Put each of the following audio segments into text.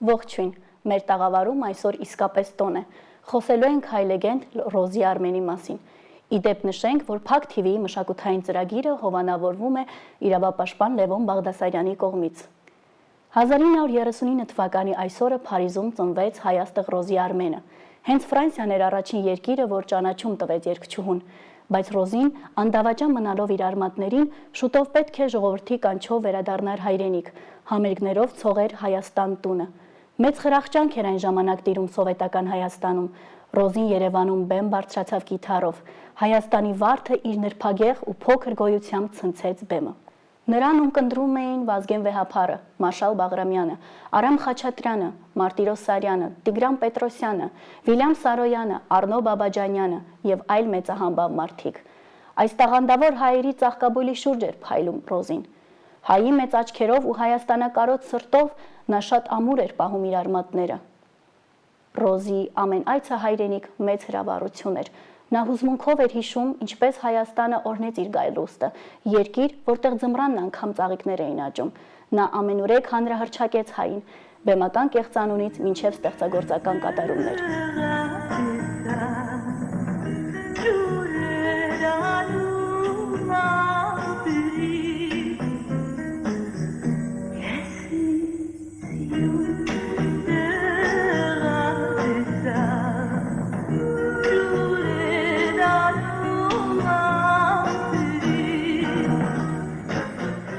Ողջույն, մեր տաղավարում այսօր իսկապես տոն է։ Խոսելու ենք հայ լեգենդ Ռոզի Արմենի մասին։ Իդեպ նշենք, որ Փակ TV-ի մշակութային ծրագիրը հովանավորվում է իրավապաշտպան Լևոն Բաղդասարյանի կողմից։ 1939 թվականի այսօրը Փարիզում ծնվեց հայաստեղ Ռոզի Արմենը։ Հենց Ֆրանսիան էր առաջին երկիրը, որ ճանաչում տվեց երգչուհուն, բայց Ռոզին անդավաճան մնալով իր արմատներին շուտով պետք է ժողովրդի կանչով վերադառնար հայրենիք, համերգներով ցողեր Հայաստան տունը։ Մեծ խրախճանք էր այն ժամանակ տիրում սովետական Հայաստանում։ Ռոզին Երևանում բեմ բարձրացավ կիթառով։ Հայաստանի վարդը իր նրբագեղ ու փոքր գոյությամբ ցնցեց բեմը։ Նրան ունկնդրում էին Վազգեն Վեհափարը, Մարշալ Բաղրամյանը, Արամ Խաչատրյանը, Մարտիրոս Սարյանը, Տիգրան Պետրոսյանը, Վիլյամ Սարոյանը, Արնո Բաբաջանյանը եւ այլ մեծահամբավ մարդիկ։ Այս տաղանդավոր հայերի ծաղկաբույլի շուրջ էր փայլում Ռոզին։ Հայի մեծ աչքերով ու հայաստանակարոտ սրտով նա շատ ամուր էր պահում իր արմատները։ Ռոզի ամեն այցը հայրենիք մեծ հրավառություն էր։ Նա հուզմունքով էր հիշում, ինչպես Հայաստանը օրհնեց իր գայլուստը, երկիր, որտեղ ձմռանն անգամ ծաղիկներ էին աճում։ Նա ամենուրեք հանրահռչակեց հային, բեմական կեղծանունից մինչև ստեղծագործական կատարումներ։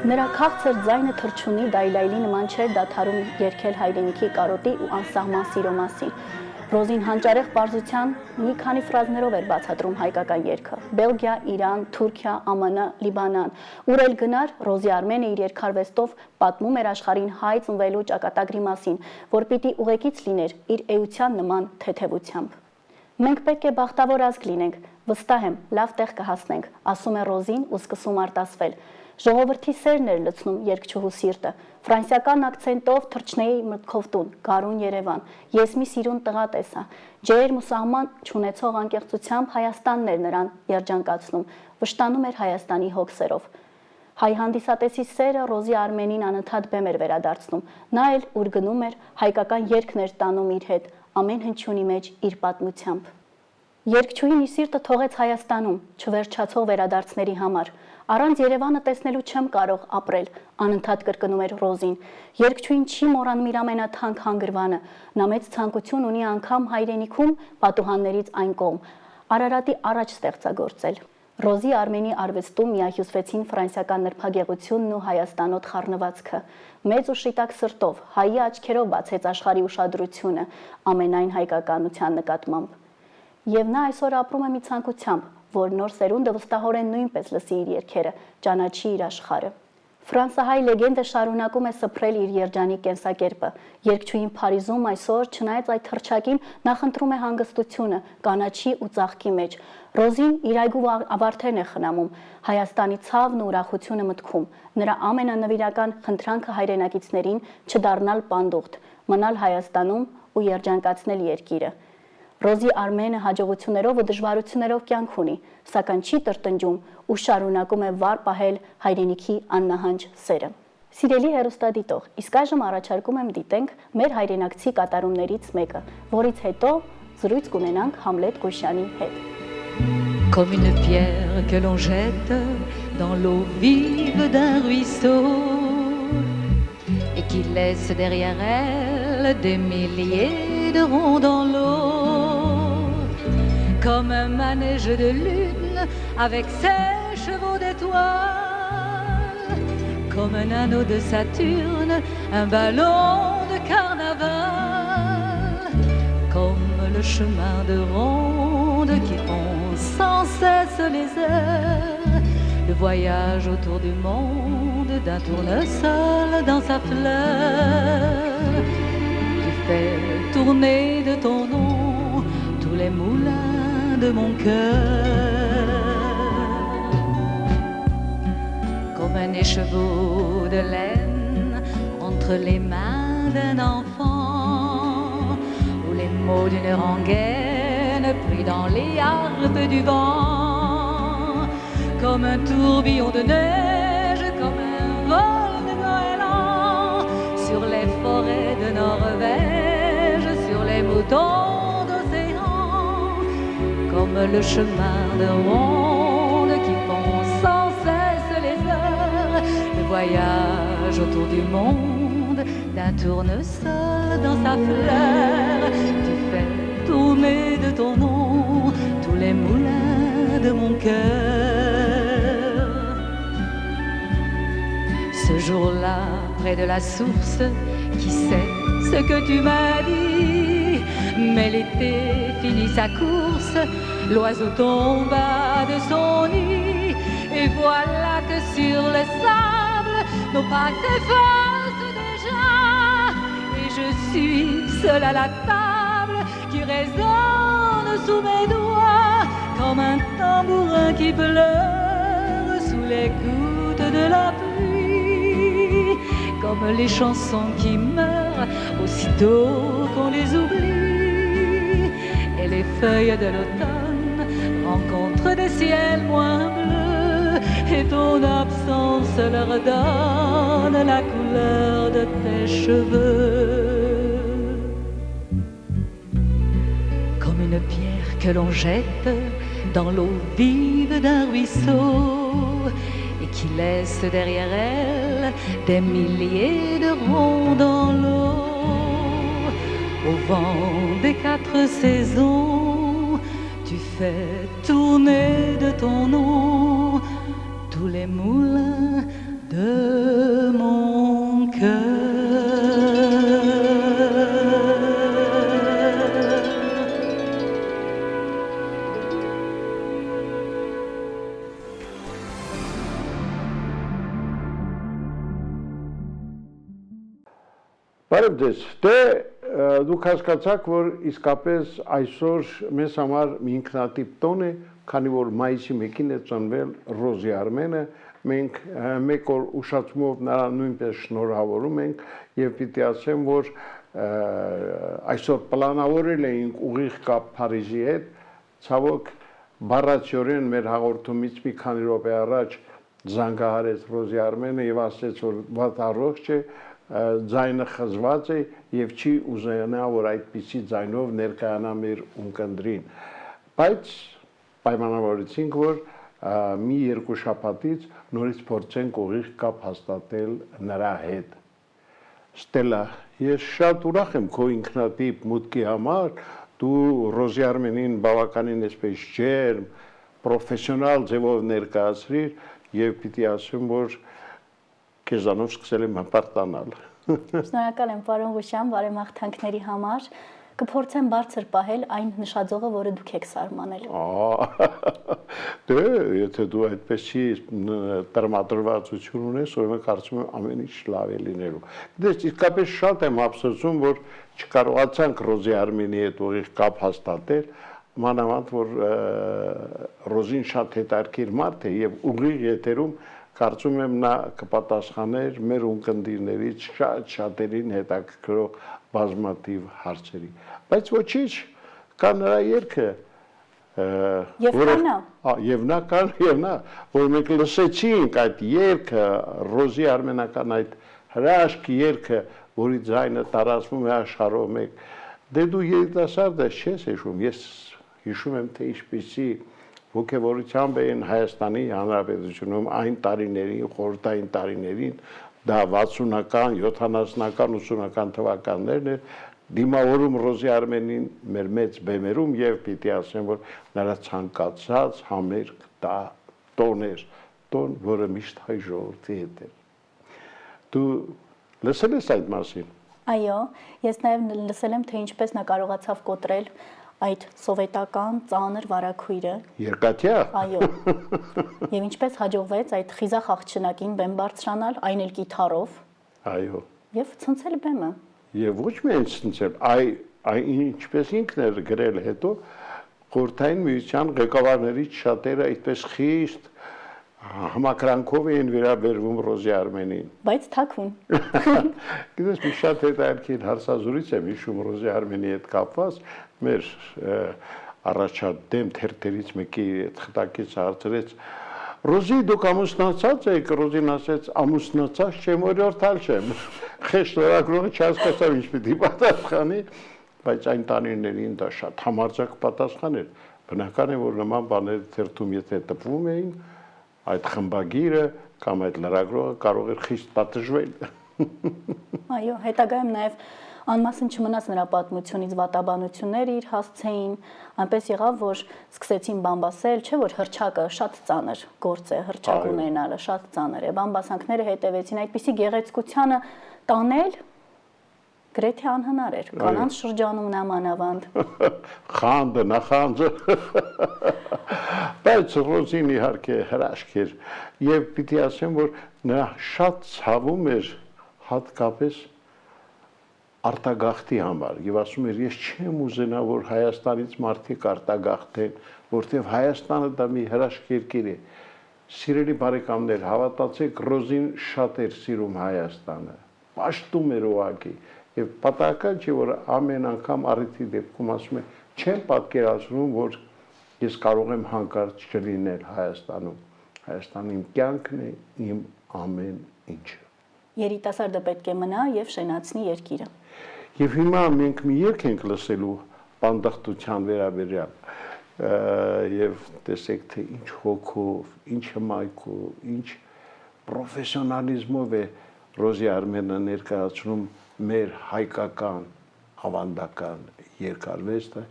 Նրա քաղցր ձայնը թռչունի դայլայլի նման չէր դադարում երգել հայրենիքի կարոտի ու անսահման սիրո մասին։ Ռոզին հանճարեղ պարզության մի քանի ֆրազներով էր բացատրում հայկական երգը։ Բելգիա, Իրան, Թուրքիա, ԱՄՆ, Լիբանան, ուր էլ գնար, Ռոզի Արմենը իր երգարվեստով պատմում էր աշխարհին հայ ծնվելու ճակատագրի մասին, որ պիտի ուղեկից լիներ իր էության նման թեթևությամբ։ Մենք պետք է բախտավոր ազգ լինենք, վստահ եմ, լավ տեղ կհասնենք, ասում է Ռոզին ու սկսում արտասվել։ Ժողովրդի սերն էր լցնում երգչուհու սիրտը, ֆրանսիական ակցենտով թռչնեի մտքով տուն, գարուն Երևան, ես մի սիրուն տղա տեսա, ջերմ ու սահման չունեցող անկեղծությամբ Հայաստանն էր նրան երջանկացնում, վշտանում էր Հայաստանի հոգսերով։ Հայ հանդիսատեսի սերը Ռոզի Արմենին անընդհատ բեմ էր վերադարձնում, նա էլ ուր գնում էր, հայկական երգն էր տանում իր հետ, ամեն հնչյունի մեջ իր պատմությամբ։ Երգչուհին իր սիրտը թողեց Հայաստանում, չվերջացող վերադարձների համար։ Առանց Երևանը տեսնելու չեմ կարող ապրել, անընդհատ կրկնում էր Ռոզին։ Երգչուհին չի մոռանում իր ամենաթանկ հանգրվանը, նա մեծ ցանկություն ունի անգամ հայրենիքում պատուհաններից այն կողմ, Արարատի առաջ ստեղծագործել։ Ռոզի Արմենի արվեստում միահյուսվեցին ֆրանսիական նրբագեղությունն ու հայաստանոտ խառնվածքը։ Մեծ ու շիտակ սրտով, հայի աչքերով բացեց աշխարհի ուշադրությունը ամենայն հայկականության նկատմամբ։ Եվ նա այսօր ապրում է մի ցանկությամբ, որ նոր սերունդը վստահորեն նույնպես լսի իր երգերը, ճանաչի իր աշխարհը։ Ֆրանսահայ լեգենդը շարունակում է սփռել իր երջանիկ կենսակերպը։ Երգչուհին Փարիզում այսօր, չնայած այդ թռչակին, նախընտրում է հանգստությունը, կանաչի ու ծաղկի մեջ։ Ռոզին իր այգու ավարտերն է խնամում, Հայաստանի ցավն ու ուրախությունը մտքում։ Նրա ամենանվիրական խնդրանքը հայրենակիցներին չդառնալ պանդուխտ, մնալ Հայաստանում ու երջանկացնել երկիրը։ Ռոզի Արմենը հաջողություններով ու դժվարություններով կյանք ունի, սակայն չի տրտնջում ու շարունակում է վառ պահել հայրենիքի աննահանջ սերը։ Սիրելի հեռուստադիտող, իսկ այժմ առաջարկում եմ դիտենք մեր հայրենակցի կատարումներից մեկը, որից հետո զրույց կունենանք Համլետ Գոշյանի հետ։ Comme une pierre que l'on jette dans l'eau vive d'un ruisseau et qui laisse derrière elle des milliers de ronds dans l'eau, comme un manège de lune avec ses chevaux d'étoiles, comme un anneau de Saturne, un ballon de carnaval, comme le chemin de ronde qui font sans cesse les heures, le voyage autour du monde d'un tournesol dans sa fleur, qui fait tourner de ton nom tous les moulins de mon cœur, comme un écheveau de laine entre les mains d'un enfant, ou les mots d'une rengaine pris dans les harpes du vent, comme un tourbillon de neige, comme un vol de goéland sur les forêts de Norvège. autant d'océans, comme le chemin de ronde qui font sans cesse les heures, le voyage autour du monde d'un tournesol dans sa fleur. Tu fais tourner de ton nom tous les moulins de mon cœur. Ce jour-là, près de la source, qui sait ce que tu m'as dit? Mais l'été finit sa course, l'oiseau tomba de son nid, et voilà que sur le sable, nos pas s'effacent déjà, et je suis seule à la table qui résonne sous mes doigts, comme un tambourin qui pleure sous les gouttes de la pluie, comme les chansons qui meurent aussitôt qu'on les oublie, et les feuilles de l'automne rencontrent des ciels moins bleus, et ton absence leur donne la couleur de tes cheveux. Comme une pierre que l'on jette dans l'eau vive d'un ruisseau, et qui laisse derrière elle des milliers de ronds dans l'eau. Au vent des 4 saisons, tu fais tourner de ton nom tous les moulins de mon cœur. Բարև ձեզ, դուք հասկացաք, որ իսկապես այսօր մեզ համար մի ինքնատիպ տոն է, քանի որ մայիսի 1-ին է ծնվել Ռոզի Արմենը, մենք մեկ օր ուշացումով նրան նույնպես շնորհավորում ենք եւ պիտի ասեմ, որ այսօր պլանավորել էինք ուղիղ կապ Փարիզի հետ, ցավոք բառացիորեն մեր հաղորդումից մի քանի րոպե առաջ զանգահարեց Ռոզի Արմենը եւ ասաց, որ վատ առողջ է, ձայնը խզված է եւ չի ուզենա, որ այդպիսի ձայնով ներկայանա մեր ունկնդրին, բայց պայմանավորեցինք, որ մի 2 շաբաթից նորից փորձենք ուղիղ կապ հաստատել նրա հետ։ Ստելա, ես շատ ուրախ եմ քո ինքնատիպ մուտքի համար, դու Ռոզի Արմենին բավականին այսպես ջերմ, պրոֆեսիոնալ ձևով ներկայացրիր եւ պիտի ասեմ, որ քեզանով սկսել եմ հպարտանալ։ Շնորհակալ եմ, պարոն Ղուշյան, բարեմաղթանքների համար։ Կփորձեմ բարձր պահել այն նշաձողը, որը դուք եք սարմանել։ Դե, եթե դու այդպես չի տրամադրվածություն ունես, ուրեմն կարծում եմ ամեն ինչ լավ է լինելու։ Դες իսկապես շատ եմ ափսոսում, որ չկարողացանք Ռոզի Արմենի հետ ուղիղ կապ հաստատել, մանավանդ որ Ռոզին շատ հետաքրքիր մարդ է եւ ուղիղ եթերում կարծում եմ նա կպատասխաներ մեր ունկնդիրներից շատերին հետաքրքրող բազմաթիվ հարցերի։ Բայց ոչինչ, կա նրա երգը եւ նա, որ մենք լսեցինք այդ երգը, Ռոզի արմենական այդ հրաշք երգը, որի ձայնը տարածվում է աշխարհով մեկ։ Դե դու երիտասարդ ես, չես հիշում, ես հիշում եմ, թե ինչպիսի ոգևորությամբ էին Հայաստանի Հանրապետությունում այն տարիներին, խորհրդային տարիներին, դա 60-ական, 70-ական, 80-ական թվականներն էր, դիմավորում Ռոզի Արմենին մեր մեծ բեմերում եւ պիտի ասեմ, որ նրա ցանկացած համերգ դա տոն էր, տոն, որը միշտ հայ ժողովրդի հետ էր։ Դու լսել ես այդ մասին։ Այո, ես նաեւ լսել եմ, թե ինչպես նա կարողացավ կոտրել այդ սովետական ծանր վարակույրը։ Երկաթյա։ Այո։ Եվ ինչպես հաջողվեց այդ խիզախ աղջնակին բեմ բարձրանալ, այն էլ կիթառով։ Այո։ Եվ ցնցել բեմը։ Եվ ոչ միայն ցնցել, այ ինչպես ինքն էր գրել հետո, խորհրդային միության ղեկավարներից շատերը այդպես խիստ համակրանքով էին վերաբերվում Ռոզի Արմենին։ Բայց թաքուն։ Գիտես, մի շատ հետաքրքիր հարցազրույց եմ հիշում Ռոզի Արմենի հետ կապված, մեր առաջադեմ թերթերից մեկի խտակից հարցրեց. Ռոզի, դուք ամուսնացած եք, Ռոզին ասեց, ամուսնացած չեմ, օրիորդալ չեմ։ Խեշտորագրողը չհասկացավ ինչ պիտի պատասխանի, բայց այն տարիներին դա շատ համարձակ պատասխան էր։ Բնական է, որ նման բաներ թերթում եթե տպվում էին, այդ խմբագիրը կամ այդ լրագրողը կարող էր խիստ պատժվել։ Այո, հետագայում նաև անմասն չմնաց նրա պատմությունից վատաբանություններ իր հասցեին, այնպես եղավ, որ սկսեցին բամբասել, չէ՞ որ հռչակը շատ ծանր գործ է, հռչակ ունենալը շատ ծանր է, բամբասանքները հետևեցին, այդպիսի գեղեցկությանը տանել գրեթե անհնար էր, կանանց շրջանում նամանավանդ։ Խանդը, նախանձը։ Բայց Ռոզին իհարկե հրաշք էր եւ պիտի ասեմ, որ նա շատ ցավում էր հատկապես արտագաղթի համար եւ ասում էր ես չեմ ուզենա որ Հայաստանից մարդիկ արտագաղթեն, որտեղ Հայաստանը դա մի հրաշք երկիր է։ Սիրելի բարեկամներ, հավատացեք, Ռոզին շատ էր սիրում Հայաստանը, պաշտում էր ուղղակի եւ պատահական չէ որ ամեն անգամ առիթի դեպքում ասում է չեմ պատկերացնում որ ես կարող եմ հանկարծ չլինել Հայաստանում։ Հայաստանը իմ կյանքն է, իմ ամեն ինչը։ Երիտասարդը պետք է մնա եւ շենացնի երկիրը։ Եվ հիմա մենք մի երգ ենք լսելու պանդխտության վերաբերյալ եւ տեսեք թե ինչ հոգով, ինչ հմայքով, ինչ պրոֆեսիոնալիզմով է Ռոզի Արմենը ներկայացնում մեր հայկական ավանդական երկարվեստը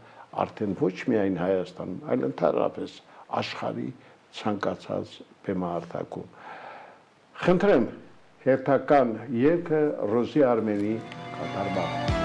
արդեն ոչ միայն Հայաստանում, այլ ընդհանրապես աշխարհի ցանկացած բեմահարթակում։ Խնդրեմ հերթական երգը Ռոզի Արմենի կատարմամբ։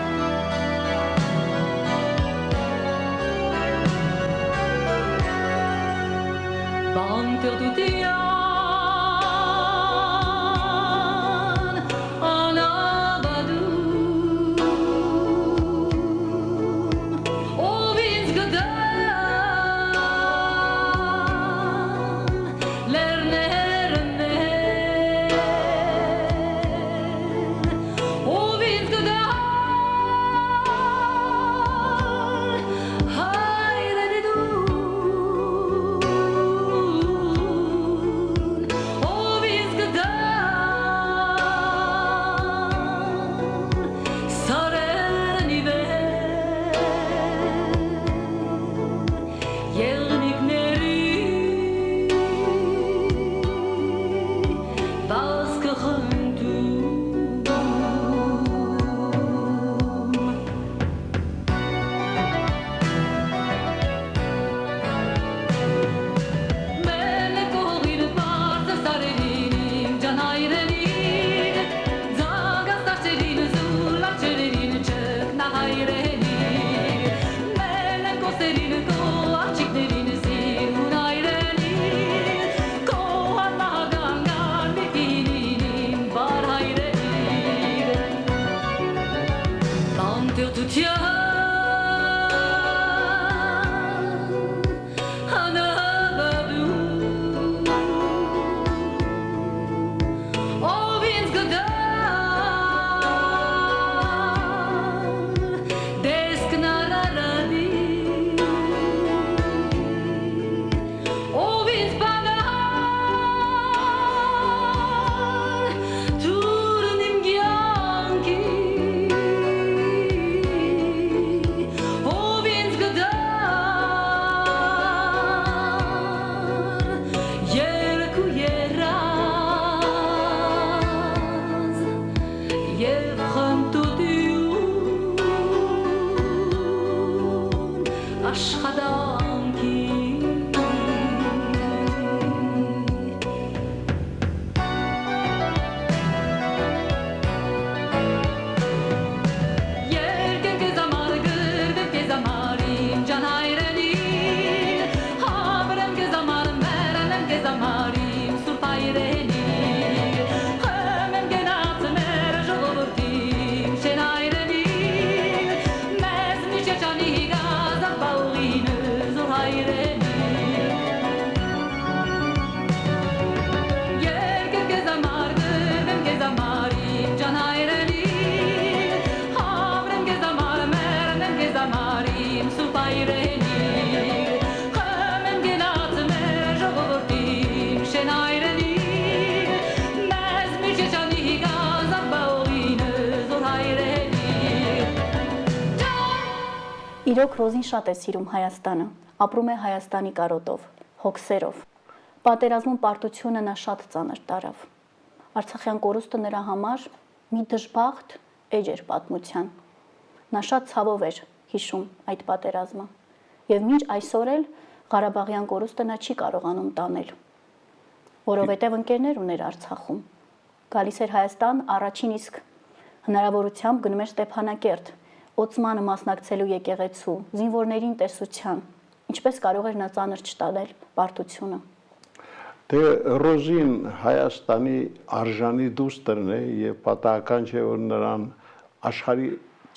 Իրոք Ռոզին շատ է սիրում Հայաստանը, ապրում է Հայաստանի կարոտով, հոգսերով։ Պատերազմում պարտությունը նա շատ ծանր տարավ։ Արցախյան կորուստը նրա համար մի դժբախտ էջ էր պատմության։ Նա շատ ցավով էր հիշում այդ պատերազմը։ Եվ մինչ այսօր էլ Ղարաբաղյան կորուստը նա չի կարողանում տանել, որովհետև ընկերներ ուներ Արցախում։ Գալիս էր Հայաստան առաջին իսկ հնարավորությամբ գնում էր Ստեփանակերտ, Օծմանը մասնակցելու եկեղեցու, զինվորներին տեսության, ինչպես կարող էր նա ծանր չտանել պարտությունը։ Դե Ռոզին Հայաստանի արժանի դուստրն է եւ պատահական չէ որ նրան աշխարհի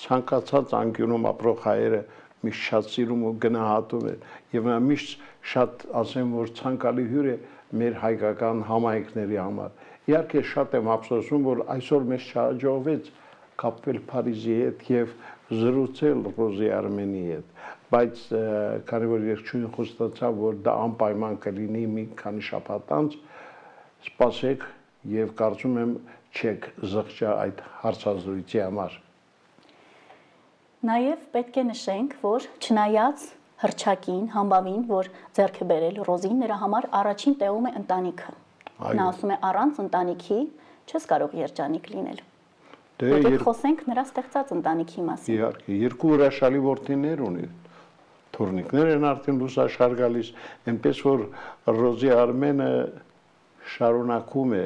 ցանկացած անկյունում ապրող հայերը միշտ շատ սիրում ու գնահատում են եւ նա միշտ շատ ասեմ որ ցանկալի հյուր է մեր հայկական համայնքների համար։ Իհարկե շատ եմ ափսոսում որ այսօր մեզ չհաջողվեց կապվել Փարիզի հետ եւ զրուցել Ռոզի Արմենի հետ, բայց քանի որ երկչույն խոստացավ որ դա անպայման կլինի մի քանի շաբաթ անց, սպասեք եւ կարծում եմ չեք զղջա այդ հարցազրույցի համար։ Նաև պետք է նշենք, որ չնայած հռչակին, համբավին, որ ձեռք է բերել Ռոզին, նրա համար առաջին տեղում է ընտանիքը։ Նա ասում է առանց ընտանիքի չես կարող երջանիկ լինել։ Դե խոսենք նրա ստեղծած ընտանիքի մասին։ Իհարկե, երկու հրաշալի որդիներ ունի։ Թորնիկներ են արդեն լուսաշար գալիս, այնպես որ Ռոզի Արմենը շարունակում է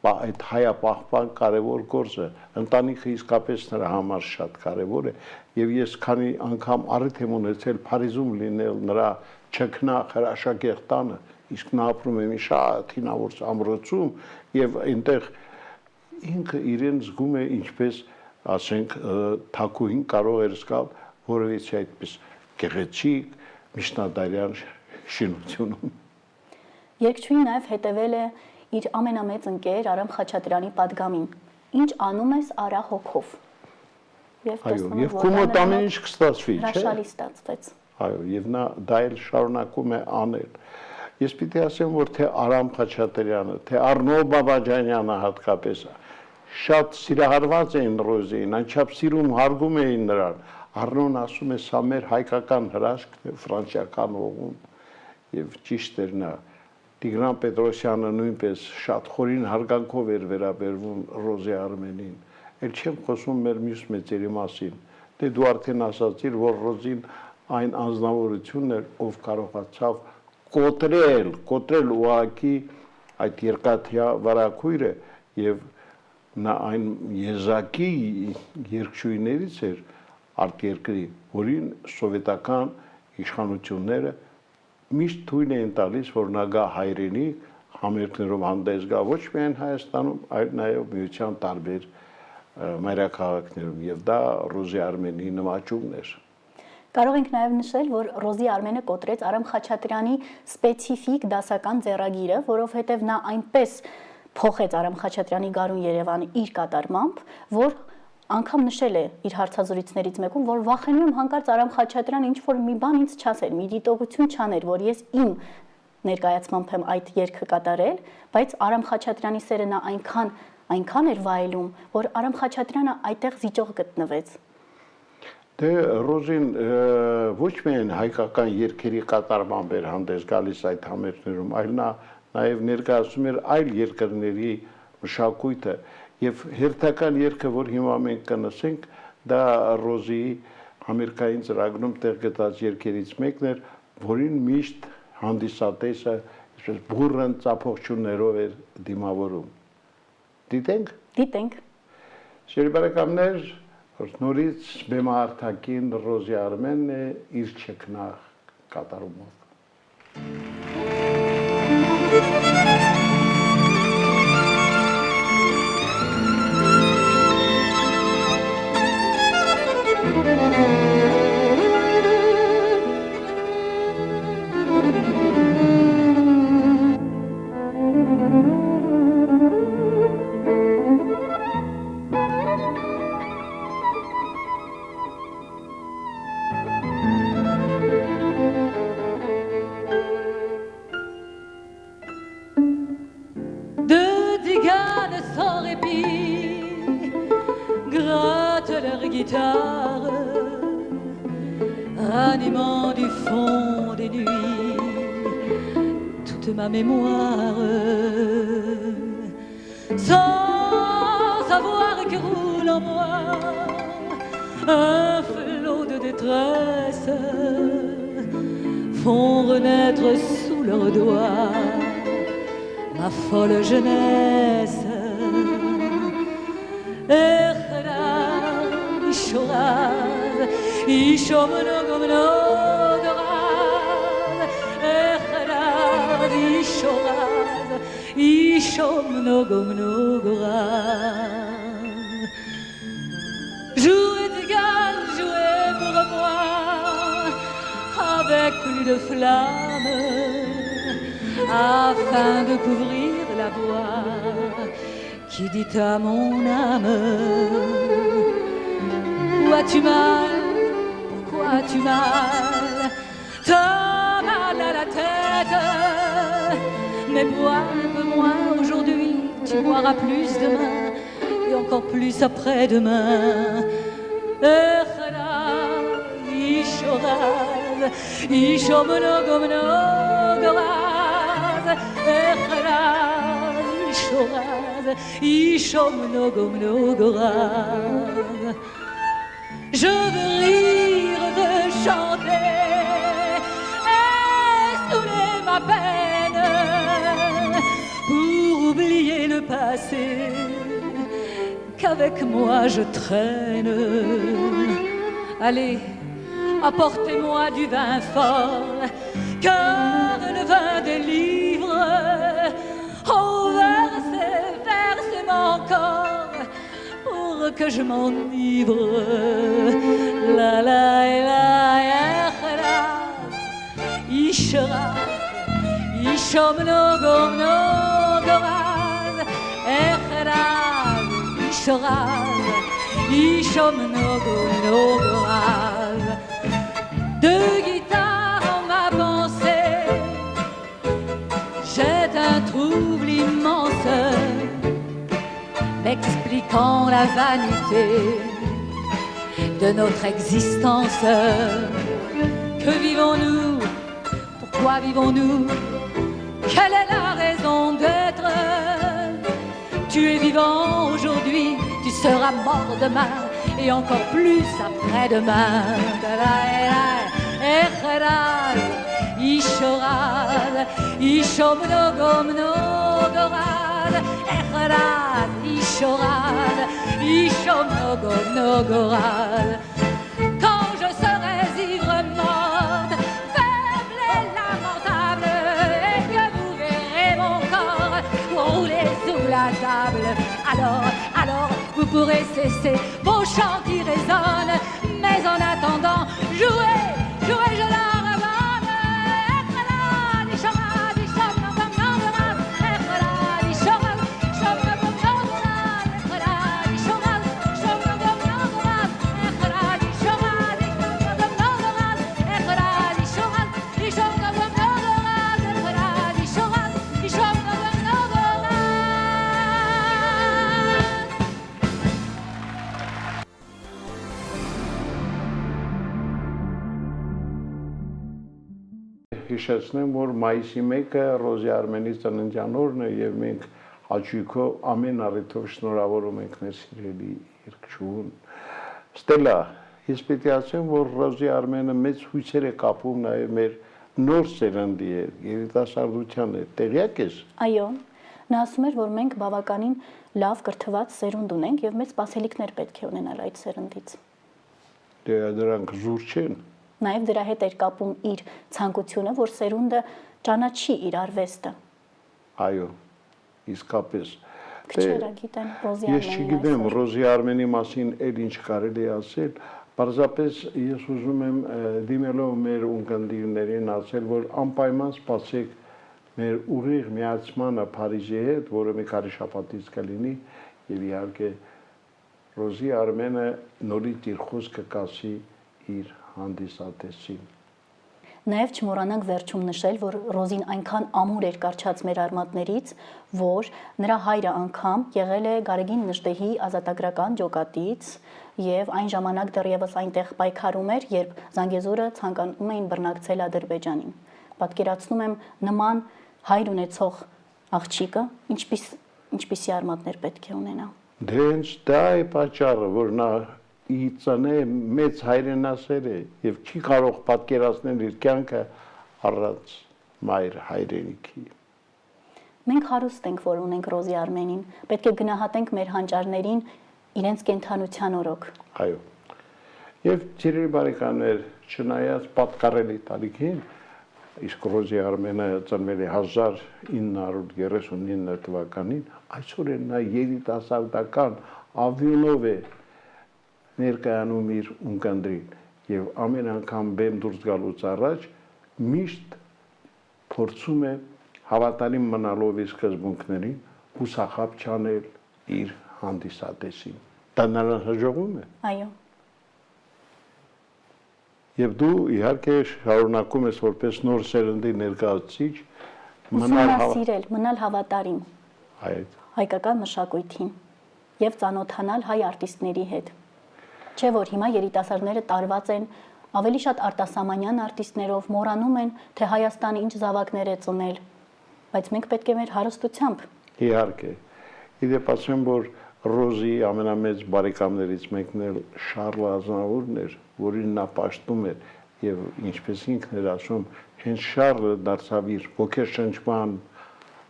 այդ հայապահպան կարևոր գործը, ընտանիքը իսկապես նրա համար շատ կարևոր է եւ ես քանի անգամ առիթ եմ ունեցել Փարիզում լինել նրա չքնաղ հրաշագեղ տանը, իսկ նա ապրում է մի շատ հինավուրց ամրոցում եւ այնտեղ ինքը իրեն զգում է ինչպես ասենք թակուհին կարող էր զգալ որևիցե այդպես գեղեցիկ միջնադարյան շինությունում։ Երկչույն նաև հետևել է իր ամենամեծ ընկեր Արամ Խաչատրյանի պատգամին։ Ինչ անում ես արա հոգով։ Եվ կոմոդ ամեն ինչ կստացվի, չէ՞։ Հրաշալի ստացվեց։ Այո, եւ նա դա էլ շարունակում է անել։ Ես պիտի ասեմ, որ թե Արամ Խաչատրյանը, թե Առնո Բաբաջանյանը հատկապես շատ սիրահարված էին Ռոզին, անչափ սիրում հարգում էին նրան։ Առնոն ասում է, սա մեր հայկական հրաշքն է, ֆրանսիական ողուն, եւ ճիշտ էր նա։ Տիգրան Պետրոսյանը նույնպես շատ խորին հարգանքով էր վերաբերվում Ռոզի Արմենին։ Էլ չեմ խոսում մեր մյուս մեծերի մասին։ Դե դու արդեն ասացիր, որ Ռոզին այն անձնավորությունն էր, ով կարողացավ կոտրել ուղղակի այդ երկաթյա վարակույրը եւ նա այն եզակի երկչույներից էր արտերկրի, որին սովետական իշխանությունները միշտ թույլ էին տալիս, որ նա գա հայրենի, համերգներով հանդես գա ոչ միայն Հայաստանում, այլ նաև միության տարբեր մայրաքաղաքներում, եւ դա Ռոզի Արմենի նվաճումն էր։ Կարող ենք նաև նշել, որ Ռոզի Արմենը կոտրեց Արամ Խաչատրյանի սպეციფიկ դասական ձեռագիրը, որովհետև նա այնպես փոխեց Արամ Խաչատրյանի Գարուն Երևանը իր կատարմամբ, որ անգամ նշել է իր հարցազրույցներից մեկում, որ վախենում եմ հանկարծ Արամ Խաչատրյանը ինչ որ մի բան ինձ չասեր, մի դիտողություն չաներ, որ ես իմ ներկայացմամբ եմ այդ երգը կատարել, բայց Արամ Խաչատրյանի սերը նա այնքան էր վայելում, որ Արամ Խաչատրյանը այդտեղ զիջող գտնվեց։ Դե Ռոզին ոչ միայն հայկական երգերի կատարմամբ էր հանդես գալիս այդ համերգներում, այլ նա նաև ներկայացնում էր այլ երկրների մշակույթը եւ հերթական երգը, որ հիմա մենք կնսենք, դա Ռոզիի համերգային ծրագրում տեղ գտած երգերից մեկն էր, որին միշտ հանդիսատեսը այսպես բուրըն ծափողջուններով էր դիմավորում։ Դիտենք։ Դիտենք։ Սիրելի բարեկամներ, նորից բեմահարթակին Ռոզի Արմենն է իր չքնաղ կատարումով։ ranimant du fond des nuits toute ma mémoire, sans savoir que roule en moi un flot de détresse, font renaître sous leurs doigts ma folle jeunesse. Ishoraz, ishomnogomnogoraz, echraz, ishoraz, ishomnogomnogoraz. Jouez d'égal, jouez pour moi, avec plus de flamme, afin de couvrir la voix qui dit à mon âme: où as-tu mal? Pourquoi as-tu mal? T'as mal à la tête, mais bois un peu moins aujourd'hui, tu boiras plus demain et encore plus après-demain. Ishoraz, ishomnogomnogoraz, echraz, ishoraz, ishomnogomnogoraz. Je veux rire, veux chanter et saouler ma peine pour oublier le passé qu'avec moi je traîne. Allez, apportez-moi du vin fort, car le vin délivre. Oh, versez, versez mon corps pour que je m'enivre. La la la echraz, ishoraz, ishomnogomnogoraz, echraz, ishoraz, ishomnogomnogoraz. Deux guitares en ma pensée jettent un trouble immense, m'expliquant la vanité de notre existence. Que vivons-nous? Pourquoi vivons-nous? Quelle est la raison d'être? Tu es vivant aujourd'hui, tu seras mort demain et encore plus après-demain. Echraz, ishoraz, ishomnogomnogoraz, echraz, ishoraz, ishomnogomnogoraz. Quand je serai ivre morte, faible et lamentable, et que vous verrez mon corps rouler sous la table, alors vous pourrez cesser vos chants qui résonnent, mais en attendant, jouez, jouez, je leur abonne. Echraz, ishoraz, ishomnogomnogoraz, echraz, ishoraz, ishomnogomnogoraz, echraz, ishoraz, ishomnogomnogoraz, echraz, ishoraz, ishomnogomnogoraz, echraz, ishoraz, ishomnogomnogoraz, echraz, ishoraz, ishomnogomnogoraz. Հիշեցնեմ, որ մայիսի 1-ը Ռոզի Արմենի ծննդյան օրն է եւ մենք հաճույքով ամեն առիթով շնորհավորում ենք մեր սիրելի երգչուհուն։ Ստելա, ես պետք է ասեմ, որ Ռոզի Արմենը մեծ հույսեր է կապում նաեւ մեր նոր սերնդի երիտասարդության հետ։ Տեղյակ ես։ Այո, նա ասում էր, որ մենք բավականին լավ կրթված սերունդ ունենք եւ մեծ սպասելիքներ պետք է ունենալ այդ սերնդից։ Դրանք զուր չեն։ Նաև դրա հետ էր կապում իր ցանկությունը, որ սերունդը ճանաչի իր արվեստը։ Այո, իսկապես։ Քչերը գիտեն Ռոզի Ես չգիտեմ Ռոզի Արմենի մասին էլ ինչ կարելի է ասել, պարզապես ես ուզում եմ դիմելով մեր ունկնդիրներին ասել, որ անպայման սպասեք մեր ուղիղ միացմանը Փարիզի հետ, որը մի քանի շաբաթից կլինի, եւ իհարկե Ռոզի Արմենը նորից իր խոսքը կասի իր հանդիսատեսին։ Նաև չմոռանանք վերջում նշել, որ Ռոզին այնքան ամուր էր կառչած մեր արմատներից, որ նրա հայրը անգամ եղել է Գարեգին Նժդեհի ազատագրական ջոկատից եւ այն ժամանակ դեռևս այնտեղ պայքարում էր, երբ Զանգեզուրը ցանկանում էին բռնակցել Ադրբեջանին։ Պատկերացնում եմ նման հայր ունեցող աղջիկը ինչպիսի արմատներ պետք է ունենա։ Դե հենց դա է պատճառը, որ նա իծնե մեծ հայրենասեր է եւ չի կարող պատկերացնել իր կյանքը առանց մայր հայրենիքի։ Մենք հարուստ ենք, որ ունենք Ռոզի Արմենին, պետք է գնահատենք մեր հանճարներին իրենց կենթանության օրոք։ Այո։ Եվ ծիրերի բարեկամներ, չնայած պատկառելի տարիքին, իսկ Ռոզի Արմենը ծնվել է 1939 թվականին, այսօր էլ նա երիտասարդական ավիոնով է ներկայանում իր ունկնդրին եւ ամեն անգամ բեմ դուրս գալուց առաջ միշտ փորձում է հավատարիմ մնալով իր սկզբունքներին հուսախաբ չանել իր հանդիսատեսին։ Դա նրան հաջողվում է։ Այո։ Եվ դու իհարկե շարունակում ես որպես նոր սերնդի ներկայացուցիչ մնալ հավատարիմ այդ հայկական մշակույթին եւ ծանոթանալ հայ արտիստների հետ։ Չէ՞ որ հիմա երիտասարդները տարված են ավելի շատ արտասահմանյան արտիստներով, մոռանում են, թե Հայաստանը ինչ զավակներ է ծնել, բայց մենք պետք է մեր հարստությամբ։ Իհարկե։ Իդեպ ասեմ, որ Ռոզի ամենամեծ բարեկամներից մեկն էլ Շարլ Ազնավուրն էր, որին նա պաշտում էր եւ ինչպես ինքն էր ասում, հենց Շարլը դարձավ իր ոգեշնչման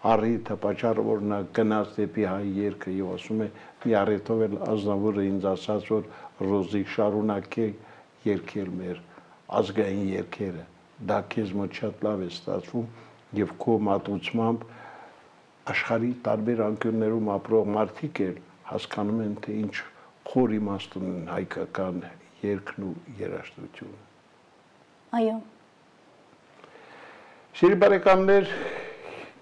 առիթը, պատճառը, որ նա գնաց դեպի հայ երգը եւ ասում է՝ մի առիթով էլ Ազնավուրը ինձ ասաց, որ Ռոզի շարունակի երգել մեր ազգային երգերը, դա քեզ մոտ շատ լավ է ստացվում եւ քո մատուցմամբ աշխարհի տարբեր անկյուններում ապրող մարդիկ էլ հասկանում են, թե ինչ խոր իմաստ ունեն հայկական երգն ու երաժշտությունը։ Այո։ Սիրելի բարեկամներ,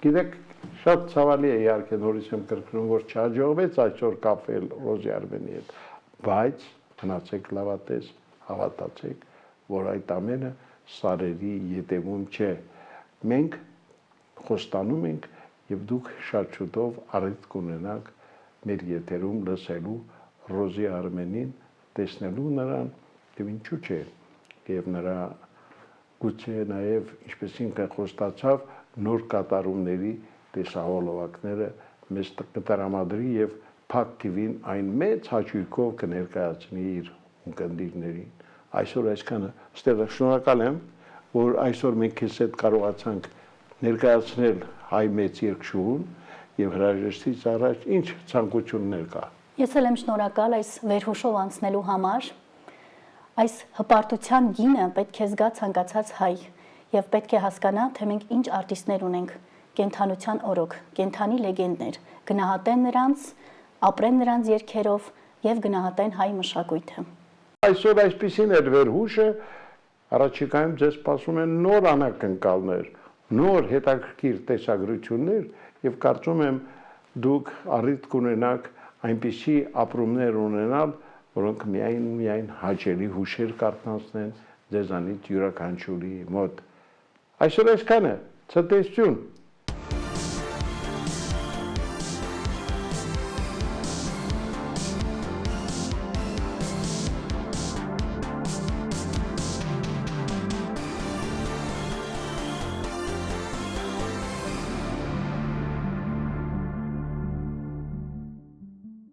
գիտեք, շատ ցավալի է իհարկե նորից եմ կրկնում, որ չհաջողվեց այսօր կապել Ռոզի Արմենի հետ, բայց մնացեք լավատես, հավատացեք, որ այդ ամենը սարերի ետևում չէ։ Մենք խոստանում ենք եւ դուք շատ շուտով առիթ կունենաք մեր եթերում լսելու Ռոզի Արմենին, տեսնելու նրան եւ ինչու՞ չէ, եւ նրա գուցե նաեւ ինչպես ինքը խոստացավ նոր կատարումների տեսահոլովակները մեզ կտրամադրի եւ Փակ TV-ն այն մեծ հաճույքով կներկայացնի իր ունկնդիրներին։ Այսօր այսքանը, Ստելա, շնորհակալ եմ, որ այսօր մենք քեզ հետ կարողացանք ներկայացնել հայ մեծ երգչուհուն եւ հրաժեշտից առաջ ինչ ցանկություններ կա։ Ես էլ եմ շնորհակալ այս վերհուշով անցնելու համար։ Այս հպարտության գինը պետք է զգա ցանկացած հայ եւ պետք է հասկանա, թե մենք ինչ արտիստներ ունենք, կենթանության օրոք, կենթանի լեգենդներ, գնահատեն նրանց, ապրեն նրանց երգերով եւ գնահատեն հայ մշակույթը։ Այսօր այսպեսին էր վերհուշը, առաջիկայում ձեզ սպասում են նոր անակնկալներ, նոր հետաքրքիր տեսագրություններ եւ կարծում եմ դուք առիթ կունենաք այնպիսի ապրումներ ունենալ, որոնք միայն հաճելի հուշեր կարդացնեն ձեզանից յուրաքանչյուրի մոտ։ Այսօր այսքանը, ցտեսություն։